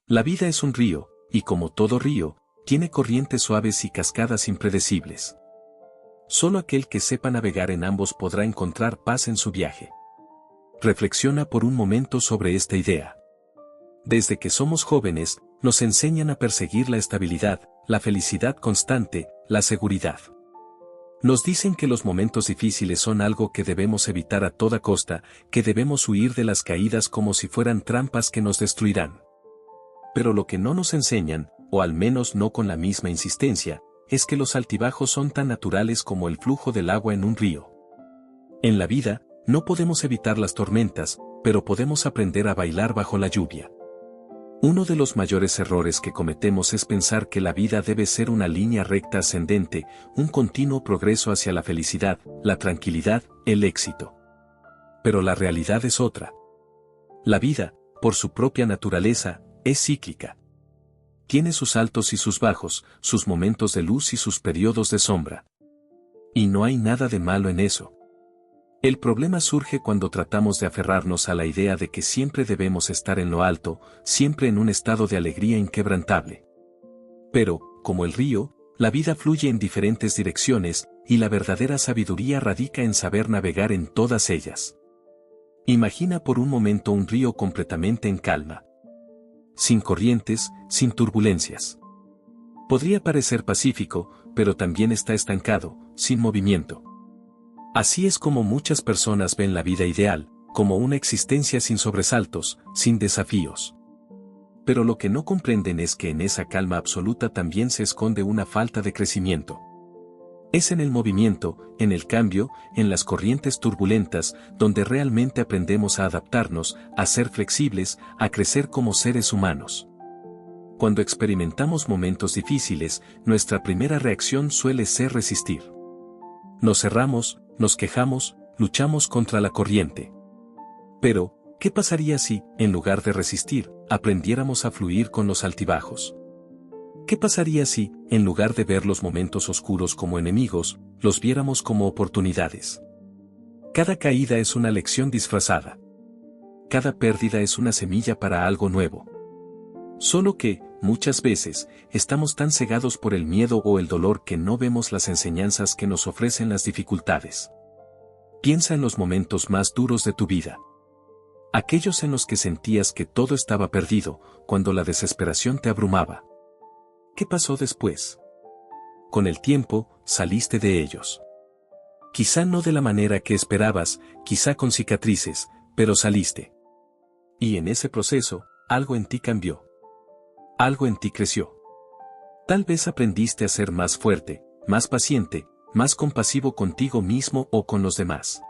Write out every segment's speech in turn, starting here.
La vida es un río, y como todo río, tiene corrientes suaves y cascadas impredecibles. Solo aquel que sepa navegar en ambos podrá encontrar paz en su viaje. Reflexiona por un momento sobre esta idea. Desde que somos jóvenes, nos enseñan a perseguir la estabilidad, la felicidad constante, la seguridad. Nos dicen que los momentos difíciles son algo que debemos evitar a toda costa, que debemos huir de las caídas como si fueran trampas que nos destruirán. Pero lo que no nos enseñan, o al menos no con la misma insistencia, es que los altibajos son tan naturales como el flujo del agua en un río. En la vida, no podemos evitar las tormentas, pero podemos aprender a bailar bajo la lluvia. Uno de los mayores errores que cometemos es pensar que la vida debe ser una línea recta ascendente, un continuo progreso hacia la felicidad, la tranquilidad, el éxito. Pero la realidad es otra. La vida, por su propia naturaleza, es cíclica. Tiene sus altos y sus bajos, sus momentos de luz y sus periodos de sombra. Y no hay nada de malo en eso. El problema surge cuando tratamos de aferrarnos a la idea de que siempre debemos estar en lo alto, siempre en un estado de alegría inquebrantable. Pero, como el río, la vida fluye en diferentes direcciones, y la verdadera sabiduría radica en saber navegar en todas ellas. Imagina por un momento un río completamente en calma. Sin corrientes, sin turbulencias. Podría parecer pacífico, pero también está estancado, sin movimiento. Así es como muchas personas ven la vida ideal, como una existencia sin sobresaltos, sin desafíos. Pero lo que no comprenden es que en esa calma absoluta también se esconde una falta de crecimiento. Es en el movimiento, en el cambio, en las corrientes turbulentas, donde realmente aprendemos a adaptarnos, a ser flexibles, a crecer como seres humanos. Cuando experimentamos momentos difíciles, nuestra primera reacción suele ser resistir. Nos cerramos, nos quejamos, luchamos contra la corriente. Pero, ¿qué pasaría si, en lugar de resistir, aprendiéramos a fluir con los altibajos? ¿Qué pasaría si, en lugar de ver los momentos oscuros como enemigos, los viéramos como oportunidades? Cada caída es una lección disfrazada. Cada pérdida es una semilla para algo nuevo. Solo que, muchas veces, estamos tan cegados por el miedo o el dolor que no vemos las enseñanzas que nos ofrecen las dificultades. Piensa en los momentos más duros de tu vida. Aquellos en los que sentías que todo estaba perdido, cuando la desesperación te abrumaba. ¿Qué pasó después? Con el tiempo, saliste de ellos. Quizá no de la manera que esperabas, quizá con cicatrices, pero saliste. Y en ese proceso, algo en ti cambió. Algo en ti creció. Tal vez aprendiste a ser más fuerte, más paciente, más compasivo contigo mismo o con los demás.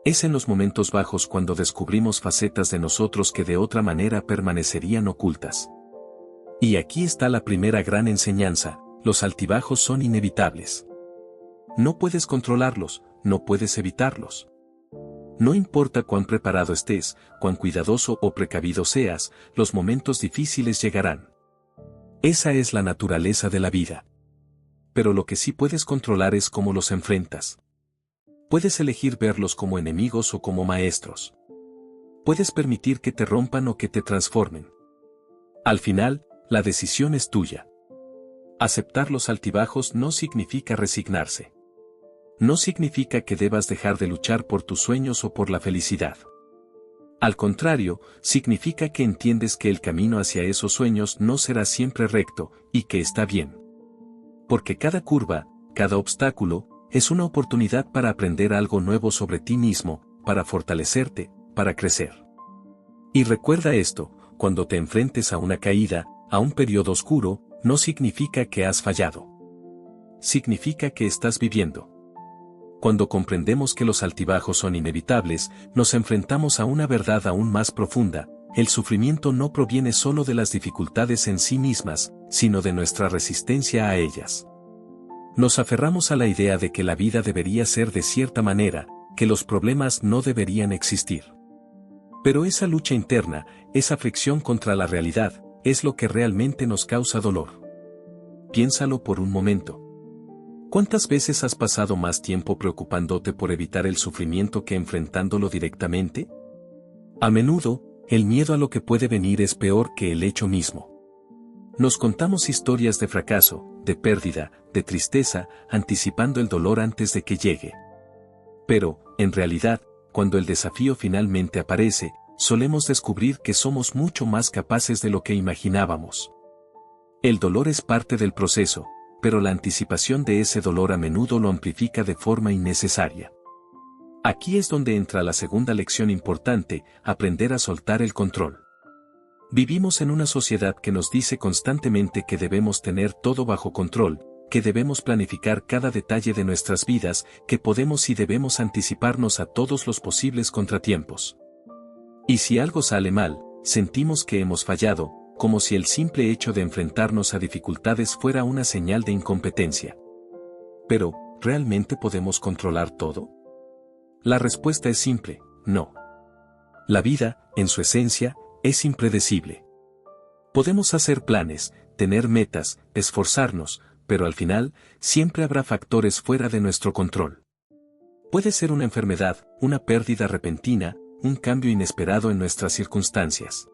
Es en los momentos bajos cuando descubrimos facetas de nosotros que de otra manera permanecerían ocultas. Y aquí está la primera gran enseñanza: los altibajos son inevitables. No puedes controlarlos, no puedes evitarlos. No importa cuán preparado estés, cuán cuidadoso o precavido seas, los momentos difíciles llegarán. Esa es la naturaleza de la vida. Pero lo que sí puedes controlar es cómo los enfrentas. Puedes elegir verlos como enemigos o como maestros. Puedes permitir que te rompan o que te transformen. Al final, la decisión es tuya. Aceptar los altibajos no significa resignarse. No significa que debas dejar de luchar por tus sueños o por la felicidad. Al contrario, significa que entiendes que el camino hacia esos sueños no será siempre recto, y que está bien. Porque cada curva, cada obstáculo, es una oportunidad para aprender algo nuevo sobre ti mismo, para fortalecerte, para crecer. Y recuerda esto: cuando te enfrentes a una caída, a un periodo oscuro, no significa que has fallado. Significa que estás viviendo. Cuando comprendemos que los altibajos son inevitables, nos enfrentamos a una verdad aún más profunda: el sufrimiento no proviene solo de las dificultades en sí mismas, sino de nuestra resistencia a ellas. Nos aferramos a la idea de que la vida debería ser de cierta manera, que los problemas no deberían existir. Pero esa lucha interna, esa fricción contra la realidad, es lo que realmente nos causa dolor. Piénsalo por un momento. ¿Cuántas veces has pasado más tiempo preocupándote por evitar el sufrimiento que enfrentándolo directamente? A menudo, el miedo a lo que puede venir es peor que el hecho mismo. Nos contamos historias de fracaso, de pérdida, de tristeza, anticipando el dolor antes de que llegue. Pero, en realidad, cuando el desafío finalmente aparece, solemos descubrir que somos mucho más capaces de lo que imaginábamos. El dolor es parte del proceso, pero la anticipación de ese dolor a menudo lo amplifica de forma innecesaria. Aquí es donde entra la segunda lección importante: aprender a soltar el control. Vivimos en una sociedad que nos dice constantemente que debemos tener todo bajo control, que debemos planificar cada detalle de nuestras vidas, que podemos y debemos anticiparnos a todos los posibles contratiempos. Y si algo sale mal, sentimos que hemos fallado, como si el simple hecho de enfrentarnos a dificultades fuera una señal de incompetencia. Pero, ¿realmente podemos controlar todo? La respuesta es simple: no. La vida, en su esencia, es impredecible. Podemos hacer planes, tener metas, esforzarnos, pero al final, siempre habrá factores fuera de nuestro control. Puede ser una enfermedad, una pérdida repentina, un cambio inesperado en nuestras circunstancias.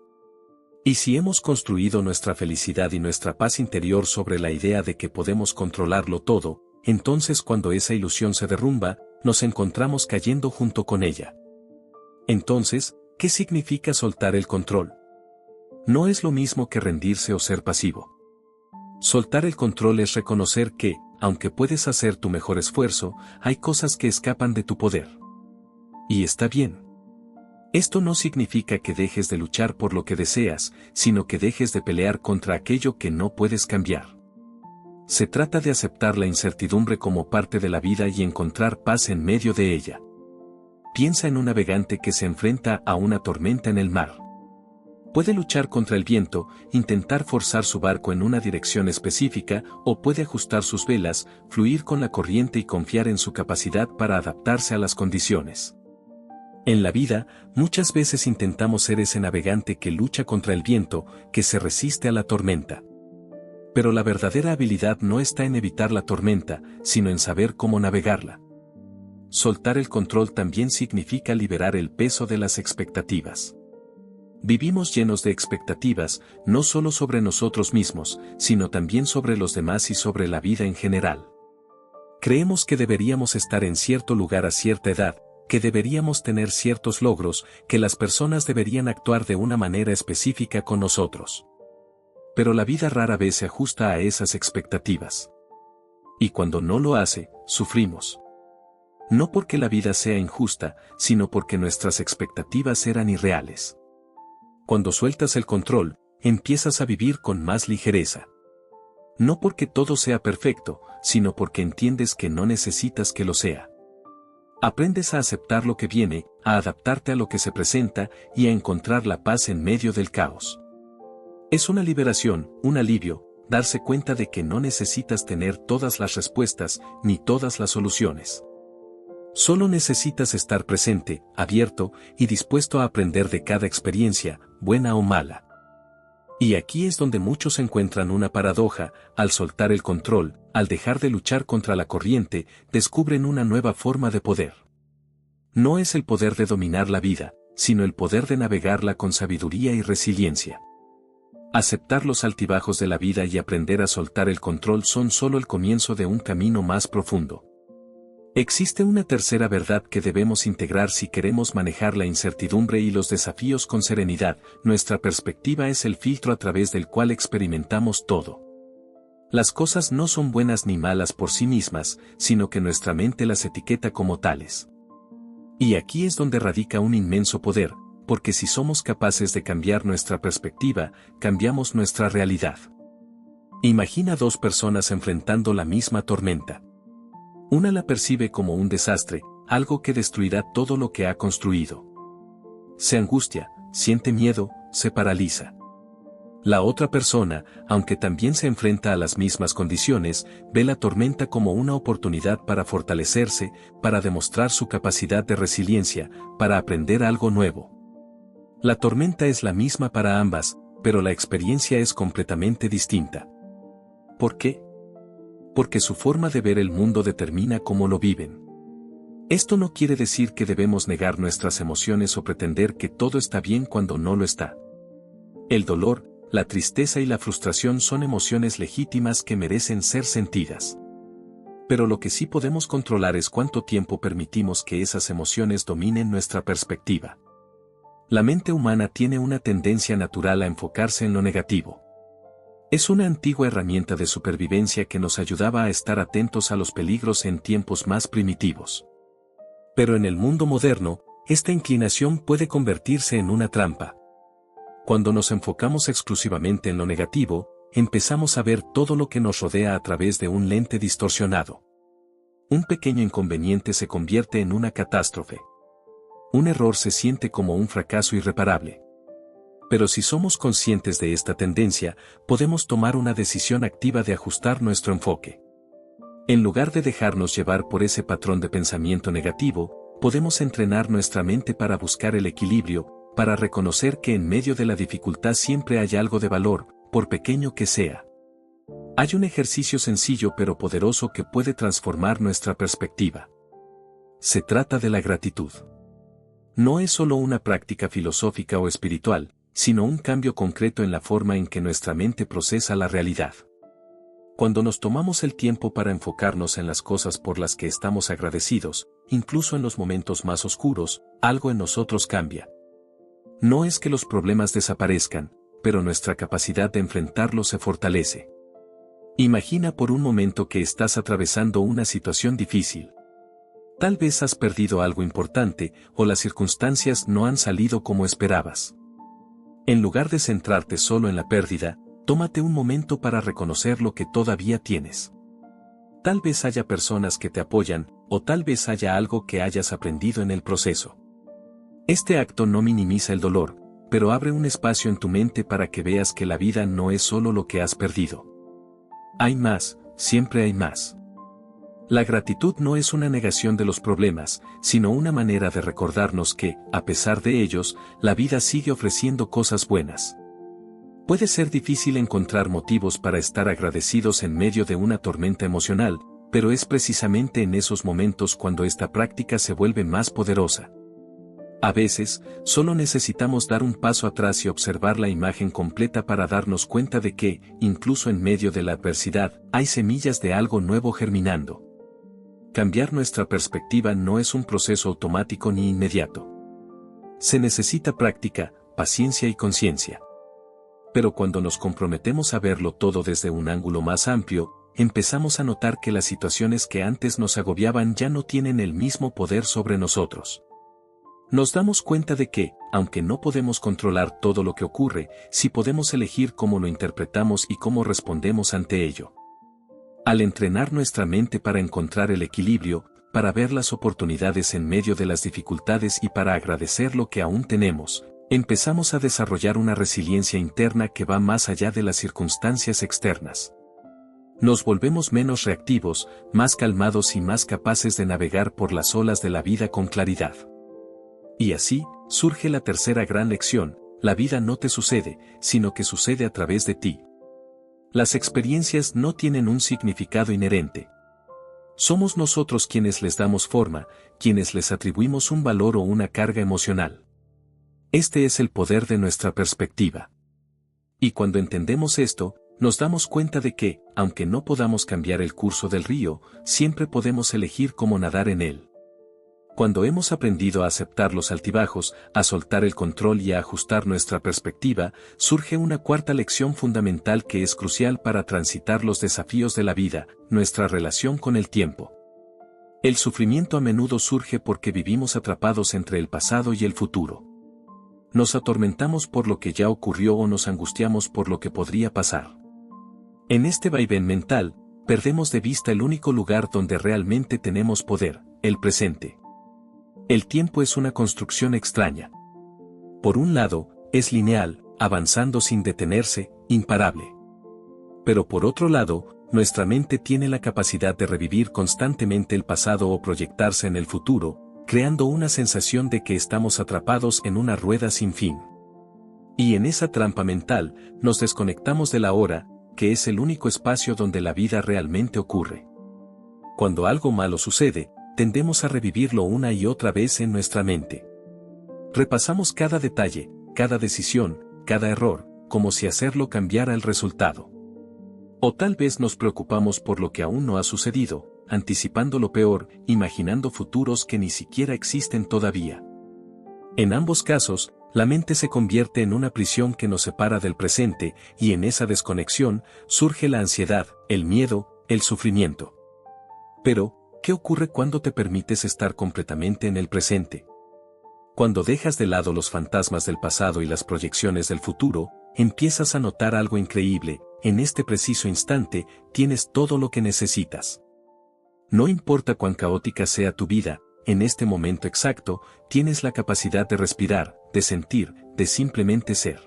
Y si hemos construido nuestra felicidad y nuestra paz interior sobre la idea de que podemos controlarlo todo, entonces cuando esa ilusión se derrumba, nos encontramos cayendo junto con ella. Entonces, ¿qué significa soltar el control? No es lo mismo que rendirse o ser pasivo. Soltar el control es reconocer que, aunque puedes hacer tu mejor esfuerzo, hay cosas que escapan de tu poder. Y está bien. Esto no significa que dejes de luchar por lo que deseas, sino que dejes de pelear contra aquello que no puedes cambiar. Se trata de aceptar la incertidumbre como parte de la vida y encontrar paz en medio de ella. Piensa en un navegante que se enfrenta a una tormenta en el mar. Puede luchar contra el viento, intentar forzar su barco en una dirección específica, o puede ajustar sus velas, fluir con la corriente y confiar en su capacidad para adaptarse a las condiciones. En la vida, muchas veces intentamos ser ese navegante que lucha contra el viento, que se resiste a la tormenta. Pero la verdadera habilidad no está en evitar la tormenta, sino en saber cómo navegarla. Soltar el control también significa liberar el peso de las expectativas. Vivimos llenos de expectativas, no solo sobre nosotros mismos, sino también sobre los demás y sobre la vida en general. Creemos que deberíamos estar en cierto lugar a cierta edad, que deberíamos tener ciertos logros, que las personas deberían actuar de una manera específica con nosotros. Pero la vida rara vez se ajusta a esas expectativas. Y cuando no lo hace, sufrimos. No porque la vida sea injusta, sino porque nuestras expectativas eran irreales. Cuando sueltas el control, empiezas a vivir con más ligereza. No porque todo sea perfecto, sino porque entiendes que no necesitas que lo sea. Aprendes a aceptar lo que viene, a adaptarte a lo que se presenta y a encontrar la paz en medio del caos. Es una liberación, un alivio, darse cuenta de que no necesitas tener todas las respuestas, ni todas las soluciones. Solo necesitas estar presente, abierto y dispuesto a aprender de cada experiencia, buena o mala. Y aquí es donde muchos encuentran una paradoja: al soltar el control, al dejar de luchar contra la corriente, descubren una nueva forma de poder. No es el poder de dominar la vida, sino el poder de navegarla con sabiduría y resiliencia. Aceptar los altibajos de la vida y aprender a soltar el control son solo el comienzo de un camino más profundo. Existe una tercera verdad que debemos integrar si queremos manejar la incertidumbre y los desafíos con serenidad: nuestra perspectiva es el filtro a través del cual experimentamos todo. Las cosas no son buenas ni malas por sí mismas, sino que nuestra mente las etiqueta como tales. Y aquí es donde radica un inmenso poder, porque si somos capaces de cambiar nuestra perspectiva, cambiamos nuestra realidad. Imagina dos personas enfrentando la misma tormenta. Una la percibe como un desastre, algo que destruirá todo lo que ha construido. Se angustia, siente miedo, se paraliza. La otra persona, aunque también se enfrenta a las mismas condiciones, ve la tormenta como una oportunidad para fortalecerse, para demostrar su capacidad de resiliencia, para aprender algo nuevo. La tormenta es la misma para ambas, pero la experiencia es completamente distinta. ¿Por qué? Porque su forma de ver el mundo determina cómo lo viven. Esto no quiere decir que debemos negar nuestras emociones o pretender que todo está bien cuando no lo está. El dolor, la tristeza y la frustración son emociones legítimas que merecen ser sentidas. Pero lo que sí podemos controlar es cuánto tiempo permitimos que esas emociones dominen nuestra perspectiva. La mente humana tiene una tendencia natural a enfocarse en lo negativo. Es una antigua herramienta de supervivencia que nos ayudaba a estar atentos a los peligros en tiempos más primitivos. Pero en el mundo moderno, esta inclinación puede convertirse en una trampa. Cuando nos enfocamos exclusivamente en lo negativo, empezamos a ver todo lo que nos rodea a través de un lente distorsionado. Un pequeño inconveniente se convierte en una catástrofe. Un error se siente como un fracaso irreparable. Pero si somos conscientes de esta tendencia, podemos tomar una decisión activa de ajustar nuestro enfoque. En lugar de dejarnos llevar por ese patrón de pensamiento negativo, podemos entrenar nuestra mente para buscar el equilibrio, para reconocer que en medio de la dificultad siempre hay algo de valor, por pequeño que sea. Hay un ejercicio sencillo pero poderoso que puede transformar nuestra perspectiva. Se trata de la gratitud. No es solo una práctica filosófica o espiritual, sino un cambio concreto en la forma en que nuestra mente procesa la realidad. Cuando nos tomamos el tiempo para enfocarnos en las cosas por las que estamos agradecidos, incluso en los momentos más oscuros, algo en nosotros cambia. No es que los problemas desaparezcan, pero nuestra capacidad de enfrentarlos se fortalece. Imagina por un momento que estás atravesando una situación difícil. Tal vez has perdido algo importante, o las circunstancias no han salido como esperabas. En lugar de centrarte solo en la pérdida, tómate un momento para reconocer lo que todavía tienes. Tal vez haya personas que te apoyan, o tal vez haya algo que hayas aprendido en el proceso. Este acto no minimiza el dolor, pero abre un espacio en tu mente para que veas que la vida no es solo lo que has perdido. Hay más, siempre hay más. La gratitud no es una negación de los problemas, sino una manera de recordarnos que, a pesar de ellos, la vida sigue ofreciendo cosas buenas. Puede ser difícil encontrar motivos para estar agradecidos en medio de una tormenta emocional, pero es precisamente en esos momentos cuando esta práctica se vuelve más poderosa. A veces, solo necesitamos dar un paso atrás y observar la imagen completa para darnos cuenta de que, incluso en medio de la adversidad, hay semillas de algo nuevo germinando. Cambiar nuestra perspectiva no es un proceso automático ni inmediato. Se necesita práctica, paciencia y conciencia. Pero cuando nos comprometemos a verlo todo desde un ángulo más amplio, empezamos a notar que las situaciones que antes nos agobiaban ya no tienen el mismo poder sobre nosotros. Nos damos cuenta de que, aunque no podemos controlar todo lo que ocurre, sí podemos elegir cómo lo interpretamos y cómo respondemos ante ello. Al entrenar nuestra mente para encontrar el equilibrio, para ver las oportunidades en medio de las dificultades y para agradecer lo que aún tenemos, empezamos a desarrollar una resiliencia interna que va más allá de las circunstancias externas. Nos volvemos menos reactivos, más calmados y más capaces de navegar por las olas de la vida con claridad. Y así, surge la tercera gran lección: la vida no te sucede, sino que sucede a través de ti. Las experiencias no tienen un significado inherente. Somos nosotros quienes les damos forma, quienes les atribuimos un valor o una carga emocional. Este es el poder de nuestra perspectiva. Y cuando entendemos esto, nos damos cuenta de que, aunque no podamos cambiar el curso del río, siempre podemos elegir cómo nadar en él. Cuando hemos aprendido a aceptar los altibajos, a soltar el control y a ajustar nuestra perspectiva, surge una cuarta lección fundamental que es crucial para transitar los desafíos de la vida: nuestra relación con el tiempo. El sufrimiento a menudo surge porque vivimos atrapados entre el pasado y el futuro. Nos atormentamos por lo que ya ocurrió o nos angustiamos por lo que podría pasar. En este vaivén mental, perdemos de vista el único lugar donde realmente tenemos poder: el presente. El tiempo es una construcción extraña. Por un lado, es lineal, avanzando sin detenerse, imparable. Pero por otro lado, nuestra mente tiene la capacidad de revivir constantemente el pasado o proyectarse en el futuro, creando una sensación de que estamos atrapados en una rueda sin fin. Y en esa trampa mental, nos desconectamos de la hora, que es el único espacio donde la vida realmente ocurre. Cuando algo malo sucede, tendemos a revivirlo una y otra vez en nuestra mente. Repasamos cada detalle, cada decisión, cada error, como si hacerlo cambiara el resultado. O tal vez nos preocupamos por lo que aún no ha sucedido, anticipando lo peor, imaginando futuros que ni siquiera existen todavía. En ambos casos, la mente se convierte en una prisión que nos separa del presente, y en esa desconexión surge la ansiedad, el miedo, el sufrimiento. Pero, ¿qué ocurre cuando te permites estar completamente en el presente? Cuando dejas de lado los fantasmas del pasado y las proyecciones del futuro, empiezas a notar algo increíble: en este preciso instante, tienes todo lo que necesitas. No importa cuán caótica sea tu vida, en este momento exacto, tienes la capacidad de respirar, de sentir, de simplemente ser.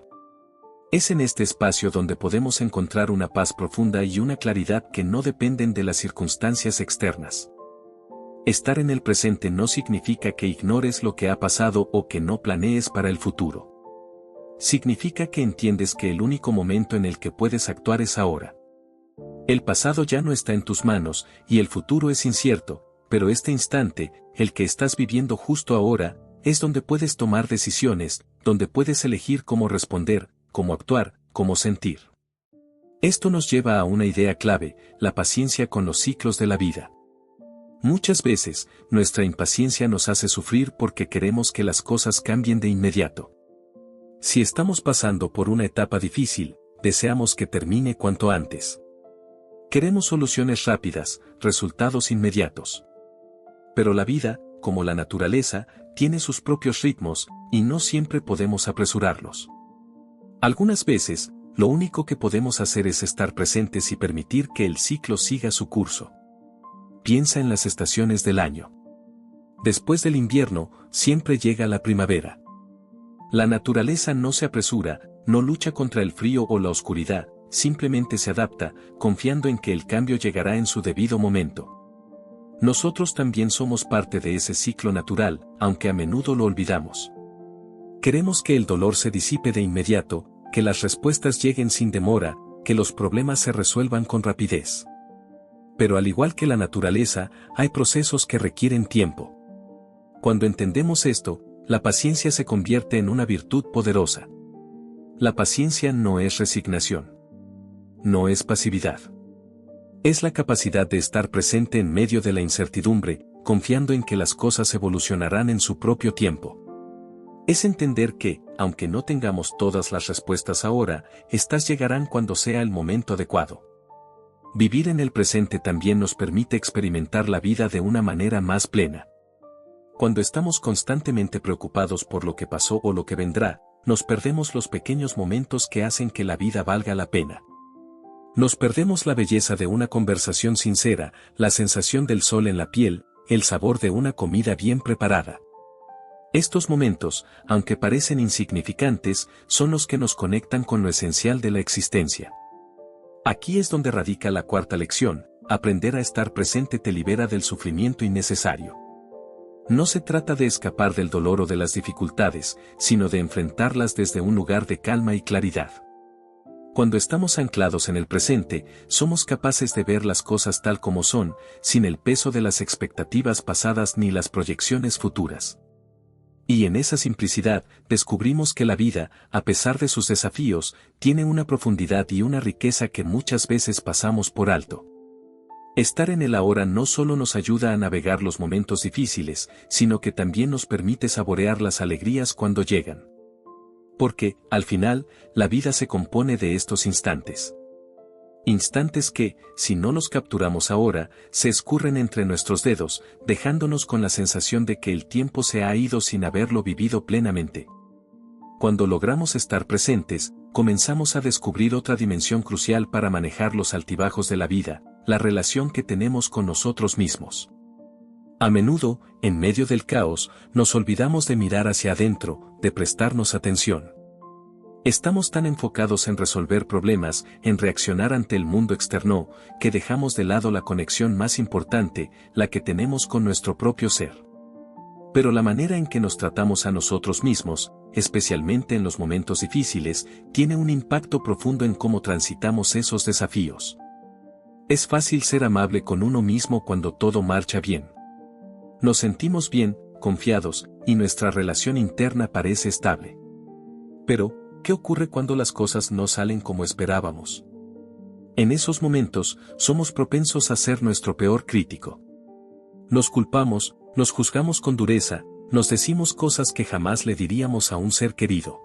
Es en este espacio donde podemos encontrar una paz profunda y una claridad que no dependen de las circunstancias externas. Estar en el presente no significa que ignores lo que ha pasado o que no planees para el futuro. Significa que entiendes que el único momento en el que puedes actuar es ahora. El pasado ya no está en tus manos, y el futuro es incierto, pero este instante, el que estás viviendo justo ahora, es donde puedes tomar decisiones, donde puedes elegir cómo responder, cómo actuar, cómo sentir. Esto nos lleva a una idea clave: la paciencia con los ciclos de la vida. Muchas veces, nuestra impaciencia nos hace sufrir porque queremos que las cosas cambien de inmediato. Si estamos pasando por una etapa difícil, deseamos que termine cuanto antes. Queremos soluciones rápidas, resultados inmediatos. Pero la vida, como la naturaleza, tiene sus propios ritmos, y no siempre podemos apresurarlos. Algunas veces, lo único que podemos hacer es estar presentes y permitir que el ciclo siga su curso. Piensa en las estaciones del año. Después del invierno, siempre llega la primavera. La naturaleza no se apresura, no lucha contra el frío o la oscuridad, simplemente se adapta, confiando en que el cambio llegará en su debido momento. Nosotros también somos parte de ese ciclo natural, aunque a menudo lo olvidamos. Queremos que el dolor se disipe de inmediato, que las respuestas lleguen sin demora, que los problemas se resuelvan con rapidez. Pero al igual que la naturaleza, hay procesos que requieren tiempo. Cuando entendemos esto, la paciencia se convierte en una virtud poderosa. La paciencia no es resignación. No es pasividad. Es la capacidad de estar presente en medio de la incertidumbre, confiando en que las cosas evolucionarán en su propio tiempo. Es entender que, aunque no tengamos todas las respuestas ahora, estas llegarán cuando sea el momento adecuado. Vivir en el presente también nos permite experimentar la vida de una manera más plena. Cuando estamos constantemente preocupados por lo que pasó o lo que vendrá, nos perdemos los pequeños momentos que hacen que la vida valga la pena. Nos perdemos la belleza de una conversación sincera, la sensación del sol en la piel, el sabor de una comida bien preparada. Estos momentos, aunque parecen insignificantes, son los que nos conectan con lo esencial de la existencia. Aquí es donde radica la cuarta lección: aprender a estar presente te libera del sufrimiento innecesario. No se trata de escapar del dolor o de las dificultades, sino de enfrentarlas desde un lugar de calma y claridad. Cuando estamos anclados en el presente, somos capaces de ver las cosas tal como son, sin el peso de las expectativas pasadas ni las proyecciones futuras. Y en esa simplicidad, descubrimos que la vida, a pesar de sus desafíos, tiene una profundidad y una riqueza que muchas veces pasamos por alto. Estar en el ahora no solo nos ayuda a navegar los momentos difíciles, sino que también nos permite saborear las alegrías cuando llegan. Porque, al final, la vida se compone de estos instantes. Instantes que, si no los capturamos ahora, se escurren entre nuestros dedos, dejándonos con la sensación de que el tiempo se ha ido sin haberlo vivido plenamente. Cuando logramos estar presentes, comenzamos a descubrir otra dimensión crucial para manejar los altibajos de la vida: la relación que tenemos con nosotros mismos. A menudo, en medio del caos, nos olvidamos de mirar hacia adentro, de prestarnos atención. Estamos tan enfocados en resolver problemas, en reaccionar ante el mundo externo, que dejamos de lado la conexión más importante, la que tenemos con nuestro propio ser. Pero la manera en que nos tratamos a nosotros mismos, especialmente en los momentos difíciles, tiene un impacto profundo en cómo transitamos esos desafíos. Es fácil ser amable con uno mismo cuando todo marcha bien. Nos sentimos bien, confiados, y nuestra relación interna parece estable. Pero, ¿qué ocurre cuando las cosas no salen como esperábamos? En esos momentos, somos propensos a ser nuestro peor crítico. Nos culpamos, nos juzgamos con dureza, nos decimos cosas que jamás le diríamos a un ser querido.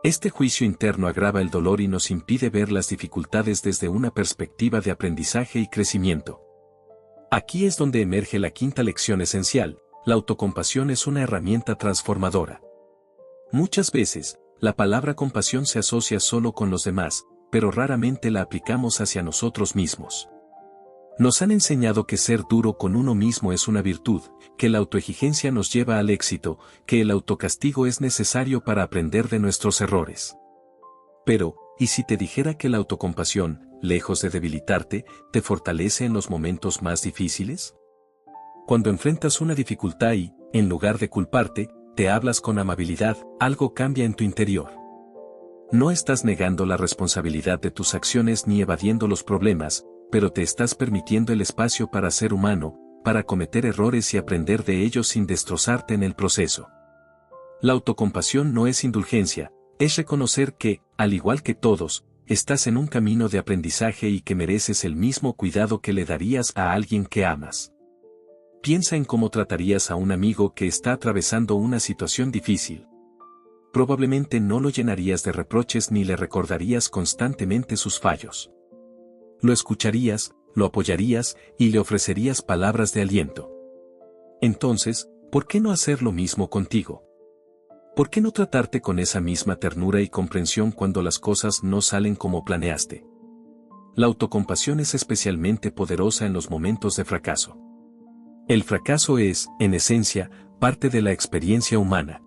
Este juicio interno agrava el dolor y nos impide ver las dificultades desde una perspectiva de aprendizaje y crecimiento. Aquí es donde emerge la quinta lección esencial: la autocompasión es una herramienta transformadora. Muchas veces, la palabra compasión se asocia solo con los demás, pero raramente la aplicamos hacia nosotros mismos. Nos han enseñado que ser duro con uno mismo es una virtud, que la autoexigencia nos lleva al éxito, que el autocastigo es necesario para aprender de nuestros errores. Pero, ¿y si te dijera que la autocompasión, lejos de debilitarte, te fortalece en los momentos más difíciles? Cuando enfrentas una dificultad y, en lugar de culparte, te hablas con amabilidad, algo cambia en tu interior. No estás negando la responsabilidad de tus acciones ni evadiendo los problemas, pero te estás permitiendo el espacio para ser humano, para cometer errores y aprender de ellos sin destrozarte en el proceso. La autocompasión no es indulgencia, es reconocer que, al igual que todos, estás en un camino de aprendizaje y que mereces el mismo cuidado que le darías a alguien que amas. Piensa en cómo tratarías a un amigo que está atravesando una situación difícil. Probablemente no lo llenarías de reproches ni le recordarías constantemente sus fallos. Lo escucharías, lo apoyarías y le ofrecerías palabras de aliento. Entonces, ¿por qué no hacer lo mismo contigo? ¿Por qué no tratarte con esa misma ternura y comprensión cuando las cosas no salen como planeaste? La autocompasión es especialmente poderosa en los momentos de fracaso. El fracaso es, en esencia, parte de la experiencia humana.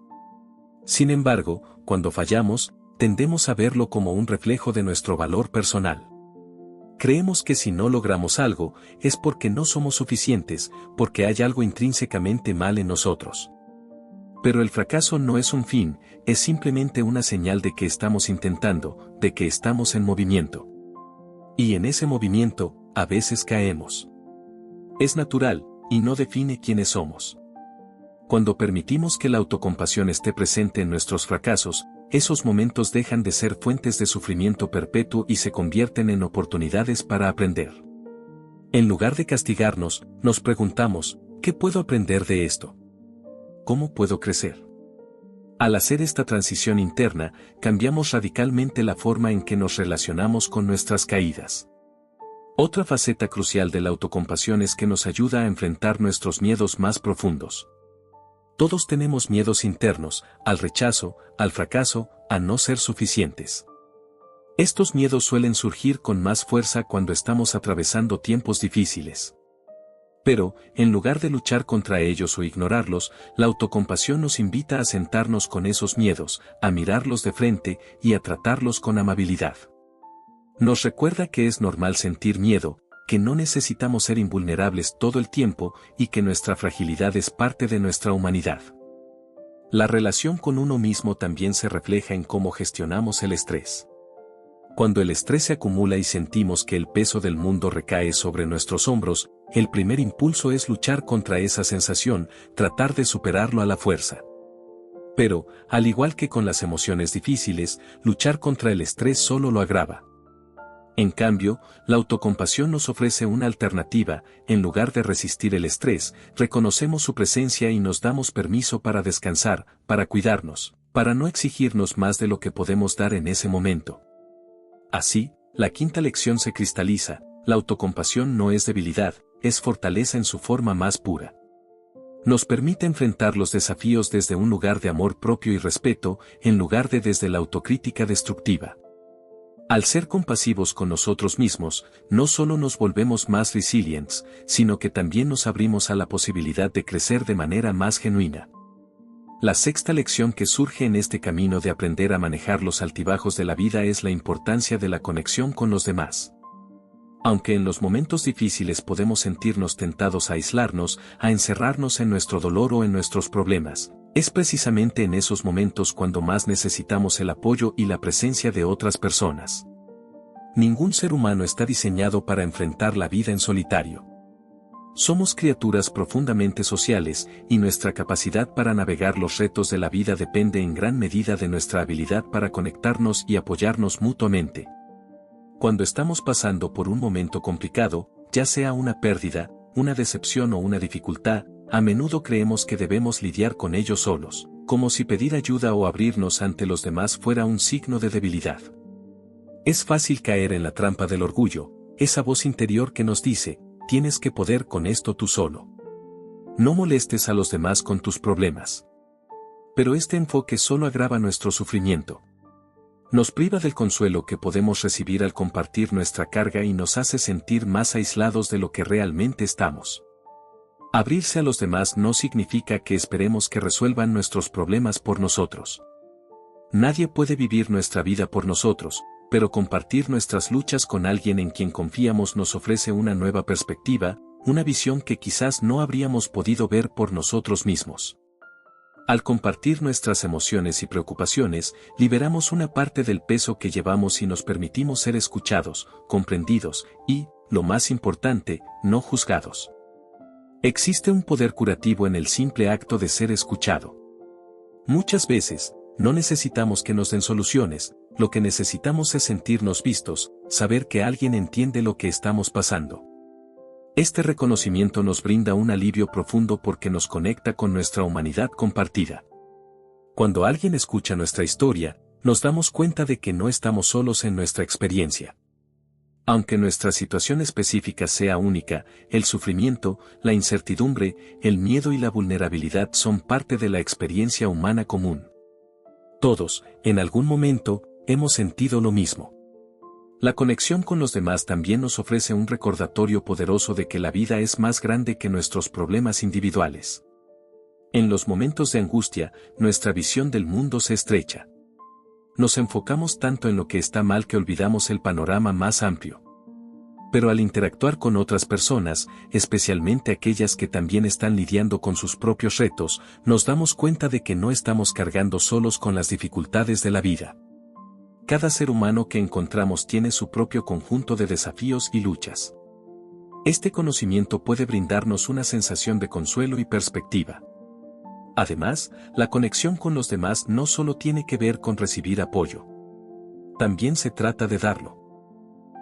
Sin embargo, cuando fallamos, tendemos a verlo como un reflejo de nuestro valor personal. Creemos que si no logramos algo, es porque no somos suficientes, porque hay algo intrínsecamente mal en nosotros. Pero el fracaso no es un fin, es simplemente una señal de que estamos intentando, de que estamos en movimiento. Y en ese movimiento, a veces caemos. Es natural, y no define quiénes somos. Cuando permitimos que la autocompasión esté presente en nuestros fracasos, esos momentos dejan de ser fuentes de sufrimiento perpetuo y se convierten en oportunidades para aprender. En lugar de castigarnos, nos preguntamos, ¿qué puedo aprender de esto? ¿Cómo puedo crecer? Al hacer esta transición interna, cambiamos radicalmente la forma en que nos relacionamos con nuestras caídas. Otra faceta crucial de la autocompasión es que nos ayuda a enfrentar nuestros miedos más profundos. Todos tenemos miedos internos, al rechazo, al fracaso, a no ser suficientes. Estos miedos suelen surgir con más fuerza cuando estamos atravesando tiempos difíciles. Pero, en lugar de luchar contra ellos o ignorarlos, la autocompasión nos invita a sentarnos con esos miedos, a mirarlos de frente y a tratarlos con amabilidad. Nos recuerda que es normal sentir miedo, que no necesitamos ser invulnerables todo el tiempo y que nuestra fragilidad es parte de nuestra humanidad. La relación con uno mismo también se refleja en cómo gestionamos el estrés. Cuando el estrés se acumula y sentimos que el peso del mundo recae sobre nuestros hombros, el primer impulso es luchar contra esa sensación, tratar de superarlo a la fuerza. Pero, al igual que con las emociones difíciles, luchar contra el estrés solo lo agrava. En cambio, la autocompasión nos ofrece una alternativa. En lugar de resistir el estrés, reconocemos su presencia y nos damos permiso para descansar, para cuidarnos, para no exigirnos más de lo que podemos dar en ese momento. Así, la quinta lección se cristaliza: la autocompasión no es debilidad, es fortaleza en su forma más pura. Nos permite enfrentar los desafíos desde un lugar de amor propio y respeto, en lugar de desde la autocrítica destructiva. Al ser compasivos con nosotros mismos, no solo nos volvemos más resilientes, sino que también nos abrimos a la posibilidad de crecer de manera más genuina. La sexta lección que surge en este camino de aprender a manejar los altibajos de la vida es la importancia de la conexión con los demás. Aunque en los momentos difíciles podemos sentirnos tentados a aislarnos, a encerrarnos en nuestro dolor o en nuestros problemas, es precisamente en esos momentos cuando más necesitamos el apoyo y la presencia de otras personas. Ningún ser humano está diseñado para enfrentar la vida en solitario. Somos criaturas profundamente sociales, y nuestra capacidad para navegar los retos de la vida depende en gran medida de nuestra habilidad para conectarnos y apoyarnos mutuamente. Cuando estamos pasando por un momento complicado, ya sea una pérdida, una decepción o una dificultad, a menudo creemos que debemos lidiar con ello solos, como si pedir ayuda o abrirnos ante los demás fuera un signo de debilidad. Es fácil caer en la trampa del orgullo, esa voz interior que nos dice, tienes que poder con esto tú solo. No molestes a los demás con tus problemas. Pero este enfoque solo agrava nuestro sufrimiento. Nos priva del consuelo que podemos recibir al compartir nuestra carga y nos hace sentir más aislados de lo que realmente estamos. Abrirse a los demás no significa que esperemos que resuelvan nuestros problemas por nosotros. Nadie puede vivir nuestra vida por nosotros, pero compartir nuestras luchas con alguien en quien confiamos nos ofrece una nueva perspectiva, una visión que quizás no habríamos podido ver por nosotros mismos. Al compartir nuestras emociones y preocupaciones, liberamos una parte del peso que llevamos y nos permitimos ser escuchados, comprendidos y, lo más importante, no juzgados. Existe un poder curativo en el simple acto de ser escuchado. Muchas veces, no necesitamos que nos den soluciones, lo que necesitamos es sentirnos vistos, saber que alguien entiende lo que estamos pasando. Este reconocimiento nos brinda un alivio profundo porque nos conecta con nuestra humanidad compartida. Cuando alguien escucha nuestra historia, nos damos cuenta de que no estamos solos en nuestra experiencia. Aunque nuestra situación específica sea única, el sufrimiento, la incertidumbre, el miedo y la vulnerabilidad son parte de la experiencia humana común. Todos, en algún momento, hemos sentido lo mismo. La conexión con los demás también nos ofrece un recordatorio poderoso de que la vida es más grande que nuestros problemas individuales. En los momentos de angustia, nuestra visión del mundo se estrecha. Nos enfocamos tanto en lo que está mal que olvidamos el panorama más amplio. Pero al interactuar con otras personas, especialmente aquellas que también están lidiando con sus propios retos, nos damos cuenta de que no estamos cargando solos con las dificultades de la vida. Cada ser humano que encontramos tiene su propio conjunto de desafíos y luchas. Este conocimiento puede brindarnos una sensación de consuelo y perspectiva. Además, la conexión con los demás no solo tiene que ver con recibir apoyo. También se trata de darlo.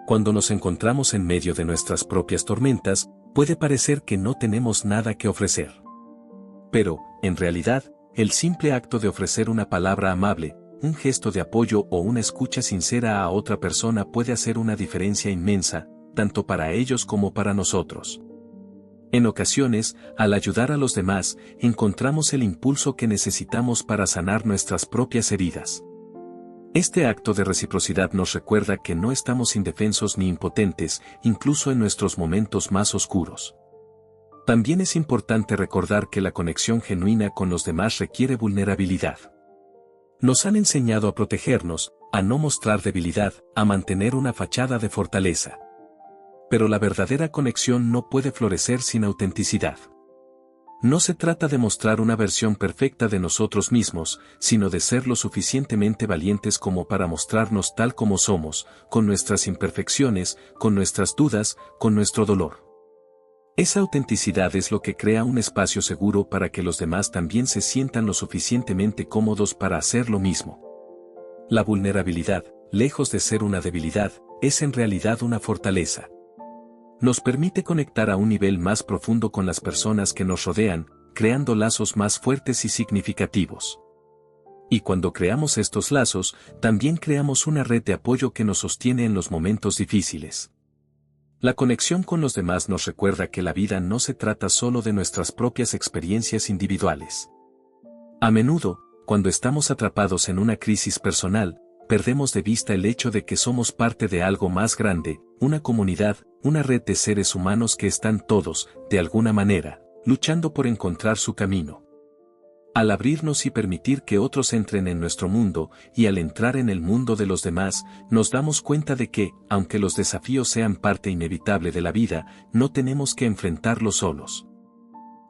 Cuando nos encontramos en medio de nuestras propias tormentas, puede parecer que no tenemos nada que ofrecer. Pero, en realidad, el simple acto de ofrecer una palabra amable, un gesto de apoyo o una escucha sincera a otra persona puede hacer una diferencia inmensa, tanto para ellos como para nosotros. En ocasiones, al ayudar a los demás, encontramos el impulso que necesitamos para sanar nuestras propias heridas. Este acto de reciprocidad nos recuerda que no estamos indefensos ni impotentes, incluso en nuestros momentos más oscuros. También es importante recordar que la conexión genuina con los demás requiere vulnerabilidad. Nos han enseñado a protegernos, a no mostrar debilidad, a mantener una fachada de fortaleza. Pero la verdadera conexión no puede florecer sin autenticidad. No se trata de mostrar una versión perfecta de nosotros mismos, sino de ser lo suficientemente valientes como para mostrarnos tal como somos, con nuestras imperfecciones, con nuestras dudas, con nuestro dolor. Esa autenticidad es lo que crea un espacio seguro para que los demás también se sientan lo suficientemente cómodos para hacer lo mismo. La vulnerabilidad, lejos de ser una debilidad, es en realidad una fortaleza. Nos permite conectar a un nivel más profundo con las personas que nos rodean, creando lazos más fuertes y significativos. Y cuando creamos estos lazos, también creamos una red de apoyo que nos sostiene en los momentos difíciles. La conexión con los demás nos recuerda que la vida no se trata solo de nuestras propias experiencias individuales. A menudo, cuando estamos atrapados en una crisis personal, perdemos de vista el hecho de que somos parte de algo más grande, una comunidad, una red de seres humanos que están todos, de alguna manera, luchando por encontrar su camino. Al abrirnos y permitir que otros entren en nuestro mundo, y al entrar en el mundo de los demás, nos damos cuenta de que, aunque los desafíos sean parte inevitable de la vida, no tenemos que enfrentarlos solos.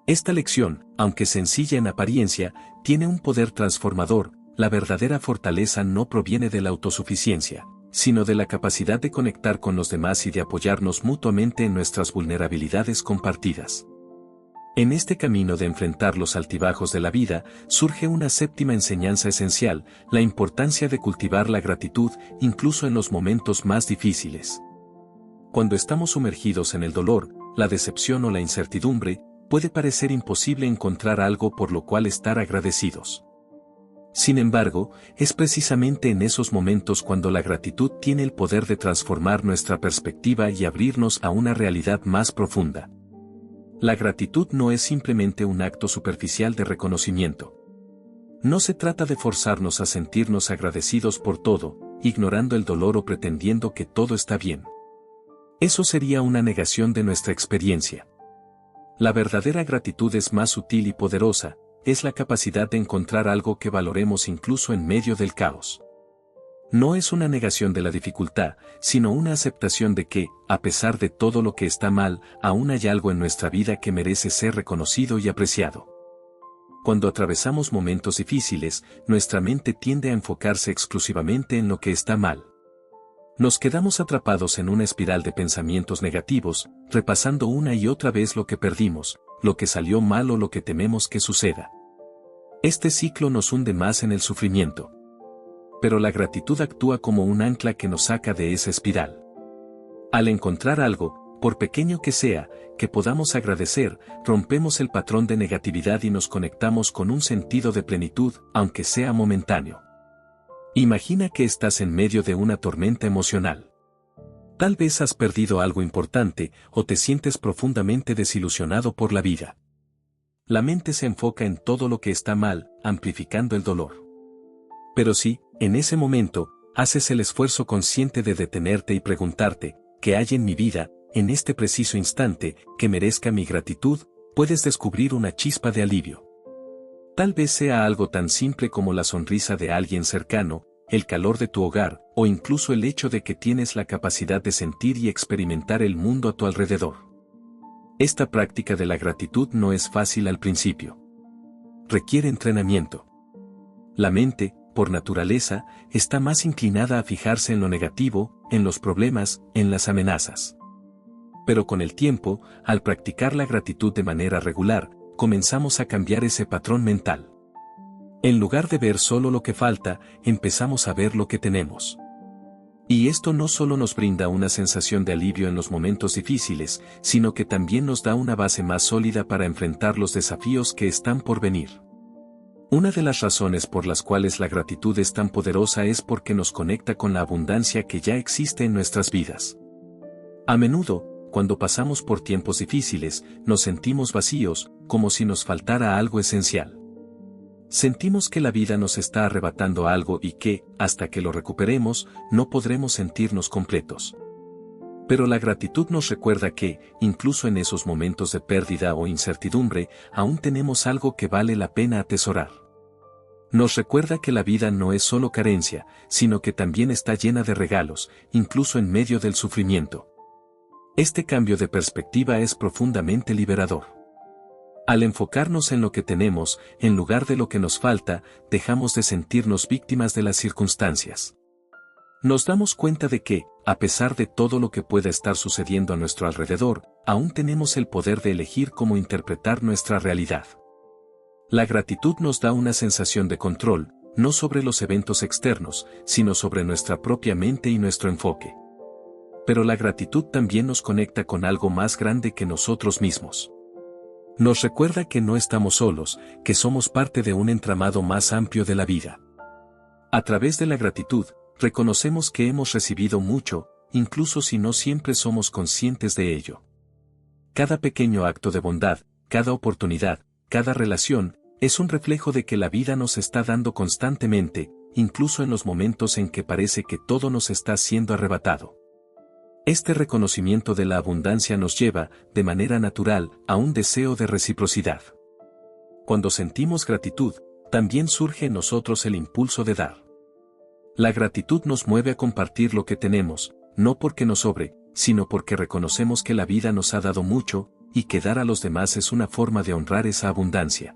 Esta lección, aunque sencilla en apariencia, tiene un poder transformador. La verdadera fortaleza no proviene de la autosuficiencia, sino de la capacidad de conectar con los demás y de apoyarnos mutuamente en nuestras vulnerabilidades compartidas. En este camino de enfrentar los altibajos de la vida, surge una séptima enseñanza esencial, la importancia de cultivar la gratitud incluso en los momentos más difíciles. Cuando estamos sumergidos en el dolor, la decepción o la incertidumbre, puede parecer imposible encontrar algo por lo cual estar agradecidos. Sin embargo, es precisamente en esos momentos cuando la gratitud tiene el poder de transformar nuestra perspectiva y abrirnos a una realidad más profunda. La gratitud no es simplemente un acto superficial de reconocimiento. No se trata de forzarnos a sentirnos agradecidos por todo, ignorando el dolor o pretendiendo que todo está bien. Eso sería una negación de nuestra experiencia. La verdadera gratitud es más sutil y poderosa, es la capacidad de encontrar algo que valoremos incluso en medio del caos. No es una negación de la dificultad, sino una aceptación de que, a pesar de todo lo que está mal, aún hay algo en nuestra vida que merece ser reconocido y apreciado. Cuando atravesamos momentos difíciles, nuestra mente tiende a enfocarse exclusivamente en lo que está mal. Nos quedamos atrapados en una espiral de pensamientos negativos, repasando una y otra vez lo que perdimos, lo que salió mal o lo que tememos que suceda. Este ciclo nos hunde más en el sufrimiento. Pero la gratitud actúa como un ancla que nos saca de esa espiral. Al encontrar algo, por pequeño que sea, que podamos agradecer, rompemos el patrón de negatividad y nos conectamos con un sentido de plenitud, aunque sea momentáneo. Imagina que estás en medio de una tormenta emocional. Tal vez has perdido algo importante o te sientes profundamente desilusionado por la vida. La mente se enfoca en todo lo que está mal, amplificando el dolor. Pero si, en ese momento, haces el esfuerzo consciente de detenerte y preguntarte, ¿qué hay en mi vida, en este preciso instante, que merezca mi gratitud?, puedes descubrir una chispa de alivio. Tal vez sea algo tan simple como la sonrisa de alguien cercano, el calor de tu hogar, o incluso el hecho de que tienes la capacidad de sentir y experimentar el mundo a tu alrededor. Esta práctica de la gratitud no es fácil al principio. Requiere entrenamiento. La mente, por naturaleza, está más inclinada a fijarse en lo negativo, en los problemas, en las amenazas. Pero con el tiempo, al practicar la gratitud de manera regular, comenzamos a cambiar ese patrón mental. En lugar de ver solo lo que falta, empezamos a ver lo que tenemos. Y esto no solo nos brinda una sensación de alivio en los momentos difíciles, sino que también nos da una base más sólida para enfrentar los desafíos que están por venir. Una de las razones por las cuales la gratitud es tan poderosa es porque nos conecta con la abundancia que ya existe en nuestras vidas. A menudo, cuando pasamos por tiempos difíciles, nos sentimos vacíos, como si nos faltara algo esencial. Sentimos que la vida nos está arrebatando algo y que, hasta que lo recuperemos, no podremos sentirnos completos. Pero la gratitud nos recuerda que, incluso en esos momentos de pérdida o incertidumbre, aún tenemos algo que vale la pena atesorar. Nos recuerda que la vida no es solo carencia, sino que también está llena de regalos, incluso en medio del sufrimiento. Este cambio de perspectiva es profundamente liberador. Al enfocarnos en lo que tenemos, en lugar de lo que nos falta, dejamos de sentirnos víctimas de las circunstancias. Nos damos cuenta de que, a pesar de todo lo que pueda estar sucediendo a nuestro alrededor, aún tenemos el poder de elegir cómo interpretar nuestra realidad. La gratitud nos da una sensación de control, no sobre los eventos externos, sino sobre nuestra propia mente y nuestro enfoque. Pero la gratitud también nos conecta con algo más grande que nosotros mismos. Nos recuerda que no estamos solos, que somos parte de un entramado más amplio de la vida. A través de la gratitud, reconocemos que hemos recibido mucho, incluso si no siempre somos conscientes de ello. Cada pequeño acto de bondad, cada oportunidad, cada relación, es un reflejo de que la vida nos está dando constantemente, incluso en los momentos en que parece que todo nos está siendo arrebatado. Este reconocimiento de la abundancia nos lleva, de manera natural, a un deseo de reciprocidad. Cuando sentimos gratitud, también surge en nosotros el impulso de dar. La gratitud nos mueve a compartir lo que tenemos, no porque nos sobre, sino porque reconocemos que la vida nos ha dado mucho, y que dar a los demás es una forma de honrar esa abundancia.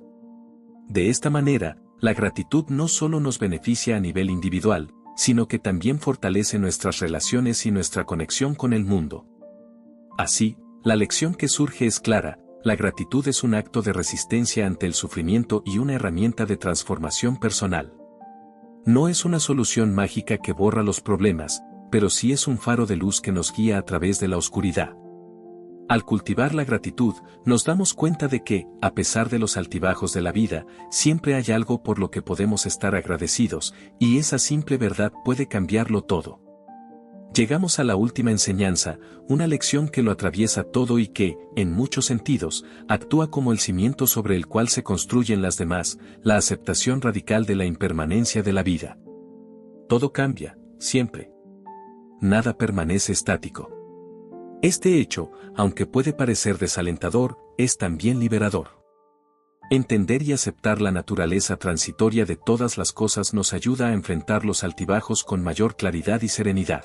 De esta manera, la gratitud no solo nos beneficia a nivel individual, sino que también fortalece nuestras relaciones y nuestra conexión con el mundo. Así, la lección que surge es clara: la gratitud es un acto de resistencia ante el sufrimiento y una herramienta de transformación personal. No es una solución mágica que borra los problemas, pero sí es un faro de luz que nos guía a través de la oscuridad. Al cultivar la gratitud, nos damos cuenta de que, a pesar de los altibajos de la vida, siempre hay algo por lo que podemos estar agradecidos, y esa simple verdad puede cambiarlo todo. Llegamos a la última enseñanza, una lección que lo atraviesa todo y que, en muchos sentidos, actúa como el cimiento sobre el cual se construyen las demás: la aceptación radical de la impermanencia de la vida. Todo cambia, siempre. Nada permanece estático. Este hecho, aunque puede parecer desalentador, es también liberador. Entender y aceptar la naturaleza transitoria de todas las cosas nos ayuda a enfrentar los altibajos con mayor claridad y serenidad.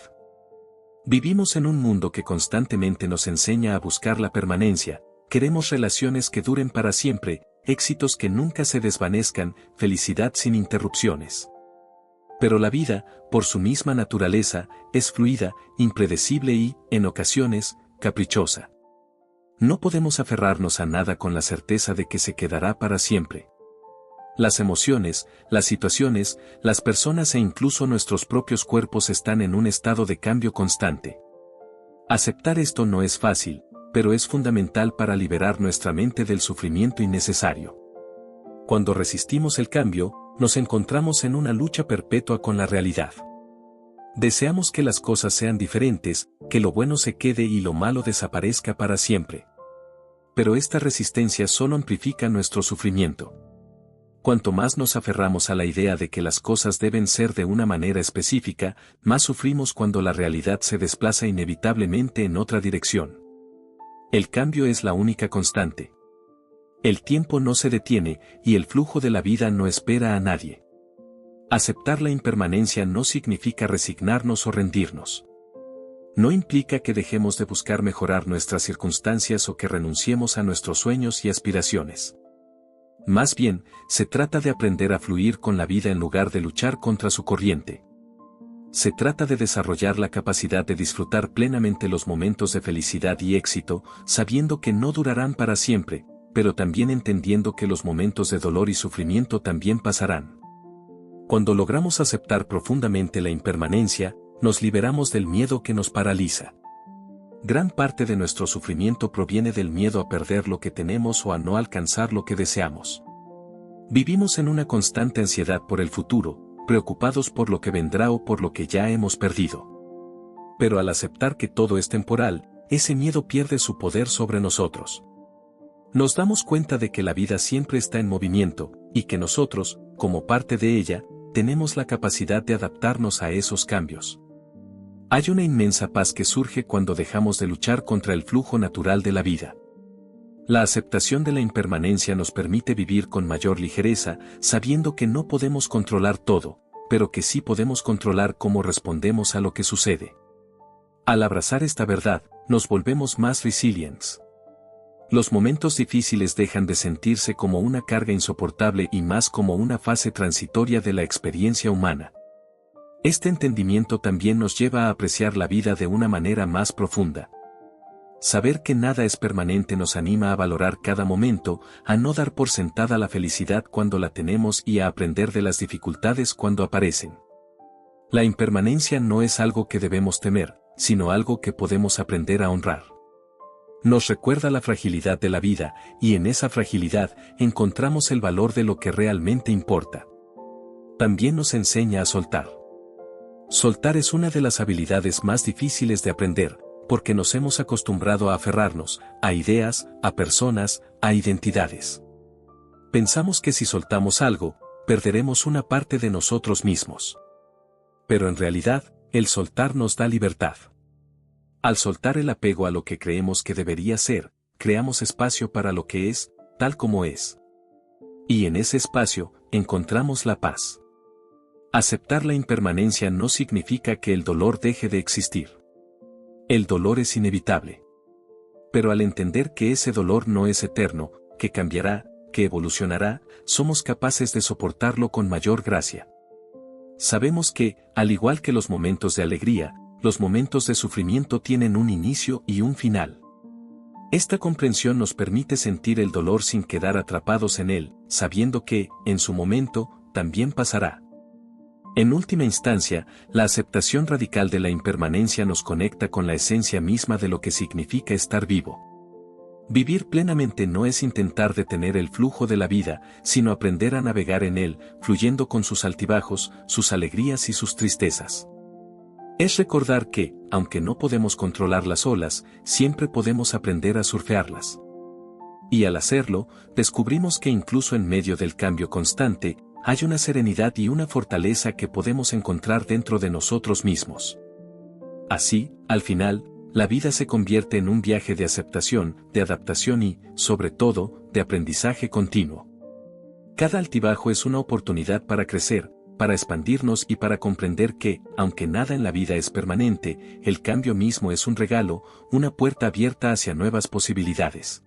Vivimos en un mundo que constantemente nos enseña a buscar la permanencia. Queremos relaciones que duren para siempre, éxitos que nunca se desvanezcan, felicidad sin interrupciones. Pero la vida, por su misma naturaleza, es fluida, impredecible y, en ocasiones, caprichosa. No podemos aferrarnos a nada con la certeza de que se quedará para siempre. Las emociones, las situaciones, las personas e incluso nuestros propios cuerpos están en un estado de cambio constante. Aceptar esto no es fácil, pero es fundamental para liberar nuestra mente del sufrimiento innecesario. Cuando resistimos el cambio, nos encontramos en una lucha perpetua con la realidad. Deseamos que las cosas sean diferentes, que lo bueno se quede y lo malo desaparezca para siempre. Pero esta resistencia solo amplifica nuestro sufrimiento. Cuanto más nos aferramos a la idea de que las cosas deben ser de una manera específica, más sufrimos cuando la realidad se desplaza inevitablemente en otra dirección. El cambio es la única constante. El tiempo no se detiene, y el flujo de la vida no espera a nadie. Aceptar la impermanencia no significa resignarnos o rendirnos. No implica que dejemos de buscar mejorar nuestras circunstancias o que renunciemos a nuestros sueños y aspiraciones. Más bien, se trata de aprender a fluir con la vida en lugar de luchar contra su corriente. Se trata de desarrollar la capacidad de disfrutar plenamente los momentos de felicidad y éxito, sabiendo que no durarán para siempre, pero también entendiendo que los momentos de dolor y sufrimiento también pasarán. Cuando logramos aceptar profundamente la impermanencia, nos liberamos del miedo que nos paraliza. Gran parte de nuestro sufrimiento proviene del miedo a perder lo que tenemos o a no alcanzar lo que deseamos. Vivimos en una constante ansiedad por el futuro, preocupados por lo que vendrá o por lo que ya hemos perdido. Pero al aceptar que todo es temporal, ese miedo pierde su poder sobre nosotros. Nos damos cuenta de que la vida siempre está en movimiento, y que nosotros, como parte de ella, tenemos la capacidad de adaptarnos a esos cambios. Hay una inmensa paz que surge cuando dejamos de luchar contra el flujo natural de la vida. La aceptación de la impermanencia nos permite vivir con mayor ligereza, sabiendo que no podemos controlar todo, pero que sí podemos controlar cómo respondemos a lo que sucede. Al abrazar esta verdad, nos volvemos más resilientes. Los momentos difíciles dejan de sentirse como una carga insoportable y más como una fase transitoria de la experiencia humana. Este entendimiento también nos lleva a apreciar la vida de una manera más profunda. Saber que nada es permanente nos anima a valorar cada momento, a no dar por sentada la felicidad cuando la tenemos y a aprender de las dificultades cuando aparecen. La impermanencia no es algo que debemos temer, sino algo que podemos aprender a honrar. Nos recuerda la fragilidad de la vida, y en esa fragilidad encontramos el valor de lo que realmente importa. También nos enseña a soltar. Soltar es una de las habilidades más difíciles de aprender, porque nos hemos acostumbrado a aferrarnos a ideas, a personas, a identidades. Pensamos que si soltamos algo, perderemos una parte de nosotros mismos. Pero en realidad, el soltar nos da libertad. Al soltar el apego a lo que creemos que debería ser, creamos espacio para lo que es, tal como es. Y en ese espacio, encontramos la paz. Aceptar la impermanencia no significa que el dolor deje de existir. El dolor es inevitable. Pero al entender que ese dolor no es eterno, que cambiará, que evolucionará, somos capaces de soportarlo con mayor gracia. Sabemos que, al igual que los momentos de alegría, los momentos de sufrimiento tienen un inicio y un final. Esta comprensión nos permite sentir el dolor sin quedar atrapados en él, sabiendo que, en su momento, también pasará. En última instancia, la aceptación radical de la impermanencia nos conecta con la esencia misma de lo que significa estar vivo. Vivir plenamente no es intentar detener el flujo de la vida, sino aprender a navegar en él, fluyendo con sus altibajos, sus alegrías y sus tristezas. Es recordar que, aunque no podemos controlar las olas, siempre podemos aprender a surfearlas. Y al hacerlo, descubrimos que incluso en medio del cambio constante, hay una serenidad y una fortaleza que podemos encontrar dentro de nosotros mismos. Así, al final, la vida se convierte en un viaje de aceptación, de adaptación y, sobre todo, de aprendizaje continuo. Cada altibajo es una oportunidad para crecer, para expandirnos y para comprender que, aunque nada en la vida es permanente, el cambio mismo es un regalo, una puerta abierta hacia nuevas posibilidades.